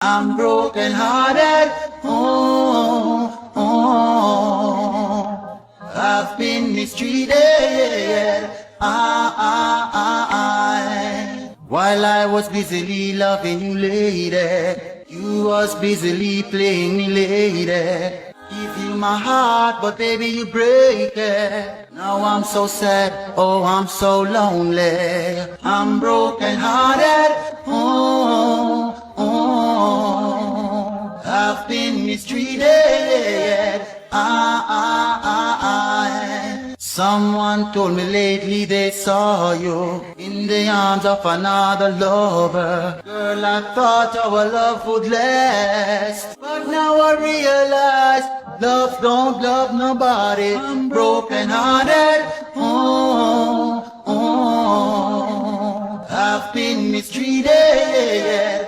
I'm broken hearted. Oh, oh, I've been mistreated. While I was busily loving you, lady, you was busily playing me, lady. You feel my heart, but baby, you break it. Now I'm so sad, oh, I'm so lonely. I'm broken hearted. Oh, oh, I've been mistreated. Someone told me lately they saw you in the arms of another lover. Girl, I thought our love would last, but now I realize love don't love nobody. I'm broken hearted. Oh, oh, I've been mistreated.